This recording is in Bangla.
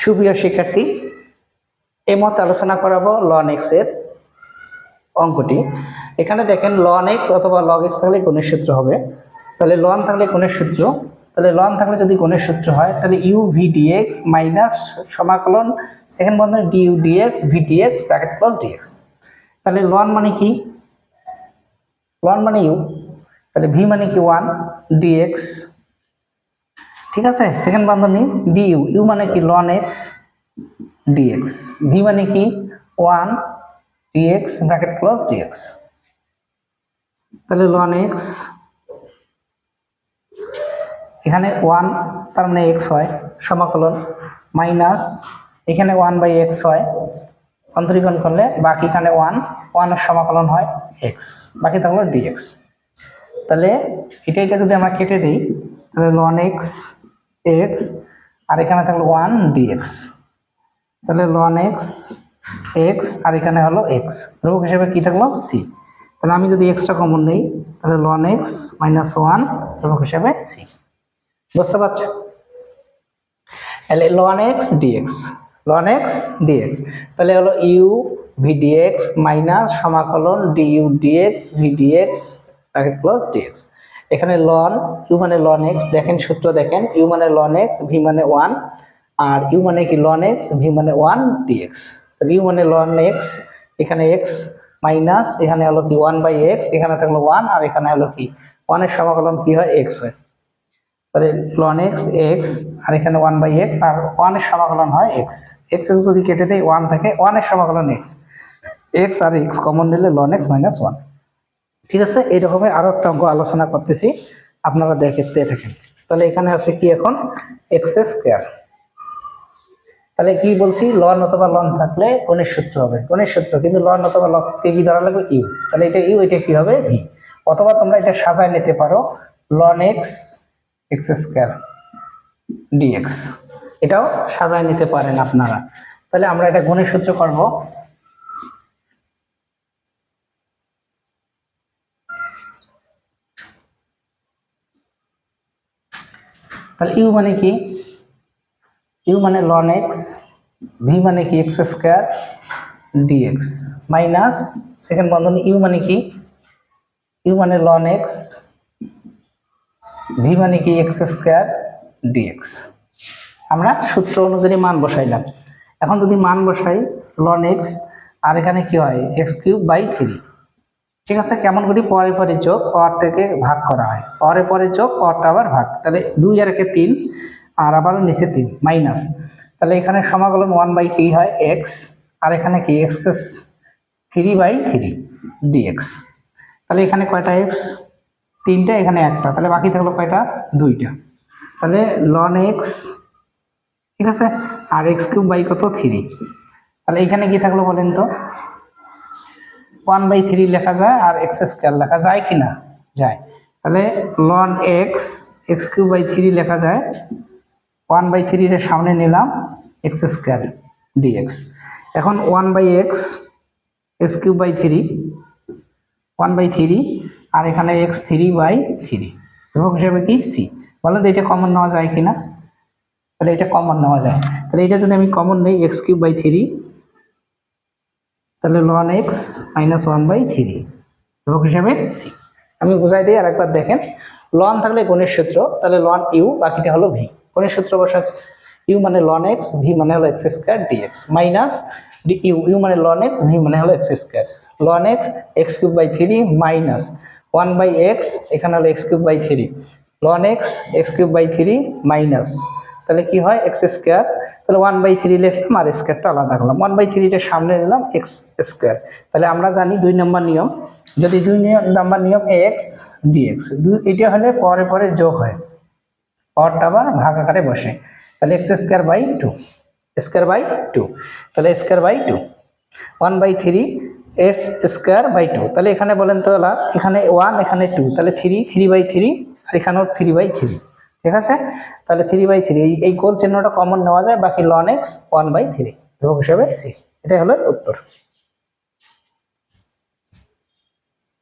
সুপ্রিয় শিক্ষার্থী, এই মতে আলোচনা করাবো লন এক্স এর অঙ্কটি। এখানে দেখেন লন এক্স অথবা লগ এক্স থাকলে গুণের সূত্র হবে। তাহলে লন থাকলে গুণের সূত্র, তাহলে লন থাকলে যদি গুণের সূত্র হয় তাহলে ইউ ভি ডিএক্স মাইনাস সমাকলন সেকেন্ড বন্ধনী d u dx v dx bracket plus dx. তাহলে লন মানে কি? লন মানে ইউ, তাহলে ভি মানে কি 1 ডিএক্স, ঠিক আছে। সেকেন্ড বন্ধনী ডি ইউ, ইউ মানে কি লন এক্স ডিএক্স, ভি মানে কি 1 ডিএক্স ব্র্যাকেট ক্লোজ ডিএক্স। তাহলে লন এক্স এখানে 1 তার মানে এক্স হয় সমাকলন মাইনাস এখানে 1/x হয় অন্তরীকরণ করলে বাকি এখানে 1 এর সমাকলন হয় এক্স, বাকি থাকলো ডিএক্স। তাহলে এটা যদি আমরা কেটে দিই তাহলে লন এক্স এক্স আর এখানে থাকলো 1 ডিএক্স, তাহলে লন এক্স এক্স আর এখানে হলো এক্স, ধ্রুবক হিসেবে কি থাকলো সি। তাহলে আমি যদি এক্সটা কমন নেই তাহলে লন এক্স মাইনাস 1 ধ্রুবক হিসেবে সি। বুঝতে পারছেন? তাহলে ln x dx, ln x dx, তাহলে হলো ইউ ভি ডিএক্স মাইনাস সমাকলন d u dx v dx bracket plus dx. এখানে লন ইউ মানে লন এক্স, দেখেন সূত্র দেখেন, ইউ মানে লন এক্স ভি মানে 1 আর ইউ মানে কি লন এক্স ভি মানে 1 ডিএক্স। তাহলে ইউ মানে লন এক্স, এখানে এক্স মাইনাস এখানে হলো কি 1/x, এখানে থাকলো 1 আর এখানে হলো কি 1 এর সমাকলন কি হয় এক্স হয়। তাহলে লন এক্স এক্স আর এখানে 1/x আর 1 এর সমাকলন হয় এক্স, এক্স যদি কেটে দেয় 1 থাকে 1 এর সমাকলন এক্স, এক্স আর এক্স কমন নিলে লন এক্স মাইনাস 1। ঠিক আছে, এইরকমই আরো একটা অঙ্ক আলোচনা করতেছি, আপনারা দেখতে থাকেন। তাহলে এখানে আছে কি এখন এক্স স্কয়ার। তাহলে কি বলছি, লন অথবা লন থাকলে গুণের সূত্র হবে, গুণের সূত্র, কিন্তু লন অথবা লনকে কি ধরা লাগবে ইউ, তাহলে এটা ইউ, এটা কি হবে ভি। অথবা তোমরা এটা সাজায় নিতে পারো ln x x square dx, এটাও সাজায় নিতে পারেন আপনারা। তাহলে আমরা এটা গুণের সূত্র করব। তাহলে ইউ মানে কি, ইউ মানে লন এক্স, ভি মানে কি x square dx minus second বন্ধনী ইউ মানে কি, ইউ মানে লন এক্স ভি মানে কি এক্স স্কয়ার ডিএক্স। আমরা সূত্র অনুযায়ী মান বসাইলাম। এখন যদি মান বসাই লন এক্স আর এখানে কি হয় x³/3, ঠিক আছে। কেমন করি, পরে পরে যোগ, পাওয়ার থেকে ভাগ করা হয়, পরে পরে যোগ পাওয়ারটা আবার ভাগ, তাহলে 2 আর 3 আর আবার নিচে 3 মাইনাস, তাহলে এখানে সমাকলন 1 কি হয় এক্স আর এখানে কি x³/3 ডিএক্স। তাহলে এখানে কয়টা এক্স, 3টা, এখানে একটা, তাহলে বাকি থাকলো কয়টা 2টা। তাহলে লন এক্স, ঠিক আছে, আর x³ কত 3, তাহলে এখানে কি থাকলো বলেন তো 1/3 লেখা যায় আর এক্স স্কয়ার লেখা যায় কি না, যায়। তাহলে লন এক্স x³/3 লেখা যায়, 1/3 এর সামনে নিলাম এক্স স্কয়ার ডিএক্স। এখন 1/x x³/3 1/3 আর এখানে x3/3 ধ্রুবক হিসেবে কি সি। বলেন তো এটা কমন নেওয়া যায় কিনা, তাহলে এটা কমন নেওয়া যায়। তাহলে এটা যদি আমি কমন নেই x³/3, তাহলে লন এক্স মাইনাস 1/3 ধ্রুবক হিসেবে সি। আমি বুঝাই দিই আরেকবার দেখেন, লন থাকলে গুণের সূত্র, তাহলে লন ইউ বাকিটা হলো ভি, গুণের সূত্র বসাচ্ছি, ইউ মানে লন এক্স ভি মানে হলো x square dx minus d u, u মানে লন এক্স ভি মানে হলো x square, ln x x³/3 minus 1/x এখানে হলো x³/3 loan x x³/3 minus, তাহলে কি হয় এক্স স্কয়ার, তাহলে 1/3 লিখলাম আর স্কয়ারটা আলাদা করলাম, 1/3 সামনে নিলাম এক্স স্কয়ার। তাহলে আমরা জানি 2 নম্বর নিয়ম, যদি 2 নম্বর নিয়ম এক্স ডিএক্স, এটা হলে পরে পরে যোগ হয়, পাওয়ারটা আবার ভাগ আকারে বসে, তাহলে x²/2 স্কয়ার/2, তাহলে স্কয়ার/2 1/3 x²/2, তাহলে এখানে বলেন তো এখানে 1 এখানে 2, তাহলে 3/3 আর এখানেও 3/3, ঠিক আছে। তাহলে 3/3 এই গোল চিহ্নটা কমন নেওয়া যায়, বাকি লন এক্স 1/3 ধ্রুবক হিসেবে সি। এটাই হলো উত্তর।